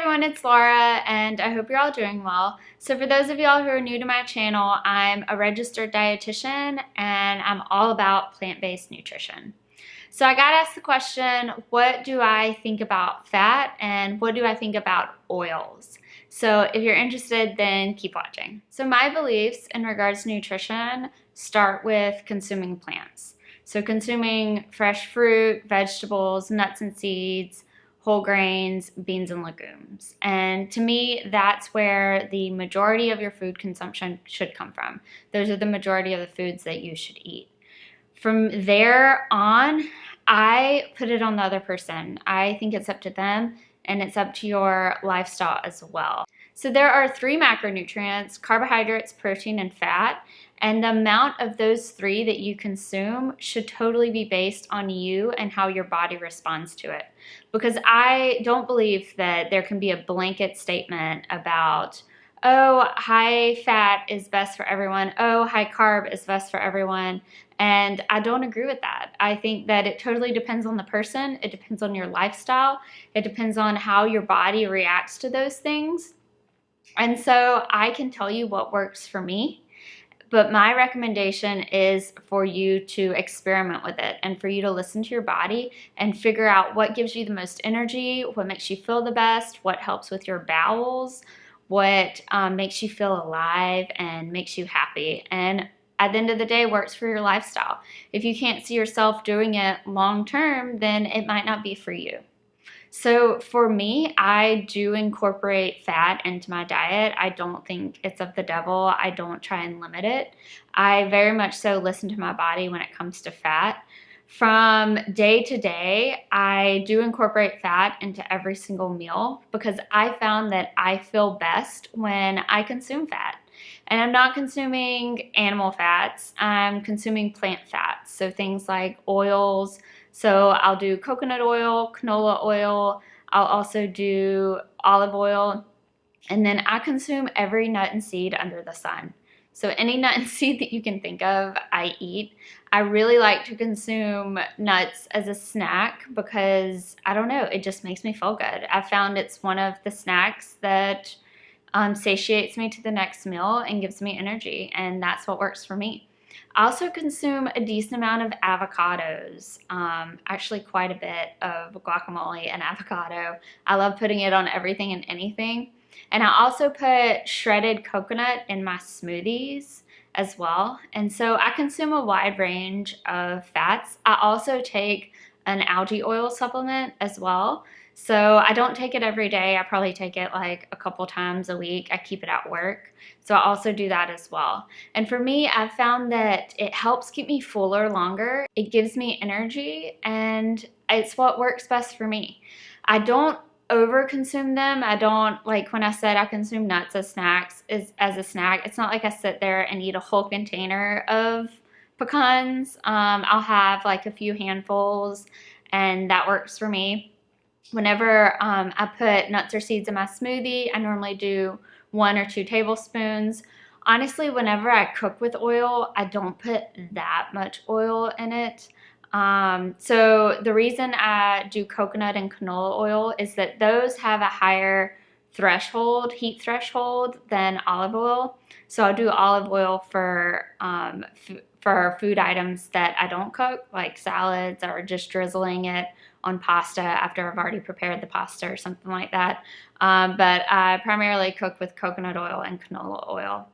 everyone, it's Laura, and I hope you're all doing well. So for those of y'all who are new to my channel, I'm a registered dietitian and I'm all about plant-based nutrition. So I got asked the question, what do I think about fat and what do I think about oils? So if you're interested, then keep watching. So my beliefs in regards to nutrition start with consuming plants. So consuming fresh fruit, vegetables, nuts and seeds, whole grains, beans and legumes. And to me, that's where the majority of your food consumption should come from. Those are the majority of the foods that you should eat. From there on, I put it on the other person. I think it's up to them and it's up to your lifestyle as well. So there are 3 macronutrients: carbohydrates, protein, and fat. And the amount of those 3 that you consume should totally be based on you and how your body responds to it. Because I don't believe that there can be a blanket statement about, oh, high fat is best for everyone, oh, high carb is best for everyone. And I don't agree with that. I think that it totally depends on the person. It depends on your lifestyle. It depends on how your body reacts to those things. And so I can tell you what works for me. But my recommendation is for you to experiment with it and for you to listen to your body and figure out what gives you the most energy, what makes you feel the best, what helps with your bowels, what makes you feel alive and makes you happy. And at the end of the day, works for your lifestyle. If you can't see yourself doing it long term, then it might not be for you. So for me, I do incorporate fat into my diet. I don't think it's of the devil. I don't try and limit it. I very much so listen to my body when it comes to fat. From day to day, I do incorporate fat into every single meal because I found that I feel best when I consume fat. And I'm not consuming animal fats, I'm consuming plant fats. So things like oils. So I'll do coconut oil, canola oil, I'll also do olive oil, and then I consume every nut and seed under the sun. So any nut and seed that you can think of, I eat. I really like to consume nuts as a snack because, I don't know, it just makes me feel good. I found it's one of the snacks that satiates me to the next meal and gives me energy, and that's what works for me. I also consume a decent amount of avocados, actually quite a bit of guacamole and avocado. I love putting it on everything and anything. And I also put shredded coconut in my smoothies as well. And so I consume a wide range of fats. I also take an algae oil supplement as well. So I don't take it every day. I probably take it like a couple times a week. I keep it at work. So I also do that as well. And for me, I've found that it helps keep me fuller longer. It gives me energy and it's what works best for me. I don't over consume them. I don't, like when I said I consume nuts as snacks, as a snack, it's not like I sit there and eat a whole container of pecans. I'll have like a few handfuls and that works for me. Whenever I put nuts or seeds in my smoothie, I normally do 1 or 2 tablespoons. Honestly, whenever I cook with oil, I don't put that much oil in it. So the reason I do coconut and canola oil is that those have a higher threshold, heat threshold than olive oil. So I'll do olive oil for food items that I don't cook, like salads or just drizzling it on pasta after I've already prepared the pasta or something like that. But I primarily cook with coconut oil and canola oil.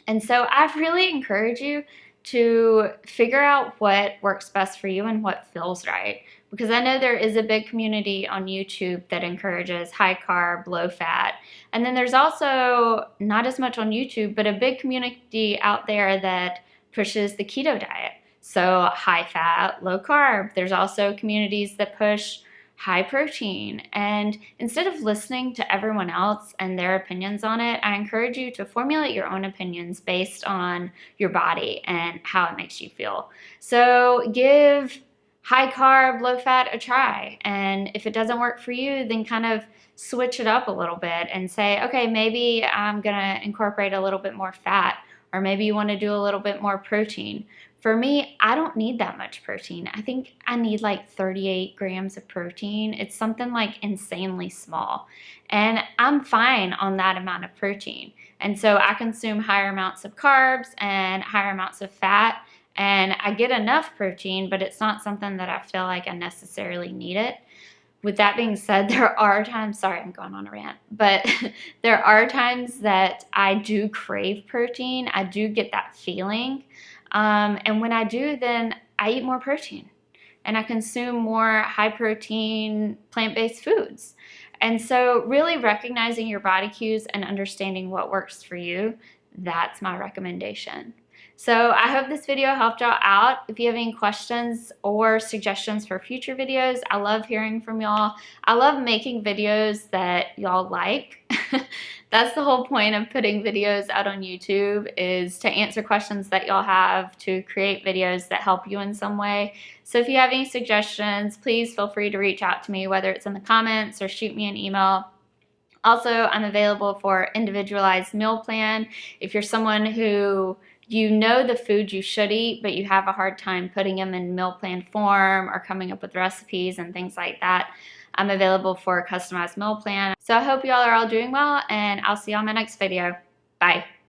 And so I really encourage you to figure out what works best for you and what feels right. Because I know there is a big community on YouTube that encourages high carb, low fat. And then there's also, not as much on YouTube, but a big community out there that pushes the keto diet. So high fat, low carb. There's also communities that push high protein. And instead of listening to everyone else and their opinions on it, I encourage you to formulate your own opinions based on your body and how it makes you feel. So give high carb, low fat a try. And if it doesn't work for you, then kind of switch it up a little bit and say, okay, maybe I'm gonna incorporate a little bit more fat, or maybe you wanna do a little bit more protein. For me, I don't need that much protein. I think I need like 38 grams of protein. It's something like insanely small. And I'm fine on that amount of protein. And so I consume higher amounts of carbs and higher amounts of fat. And I get enough protein, but it's not something that I feel like I necessarily need it. With that being said, there are times, sorry, I'm going on a rant, but there are times that I do crave protein. I do get that feeling. And when I do, then I eat more protein and I consume more high protein plant-based foods. And so really recognizing your body cues and understanding what works for you, that's my recommendation. So I hope this video helped y'all out. If you have any questions or suggestions for future videos, I love hearing from y'all. I love making videos that y'all like. That's the whole point of putting videos out on YouTube, is to answer questions that y'all have, to create videos that help you in some way. So if you have any suggestions, please feel free to reach out to me, whether it's in the comments or shoot me an email. Also, I'm available for individualized meal plan. If you're someone who you know the food you should eat, but you have a hard time putting them in meal plan form or coming up with recipes and things like that, I'm available for a customized meal plan. So I hope y'all are all doing well, and I'll see y'all in my next video. Bye.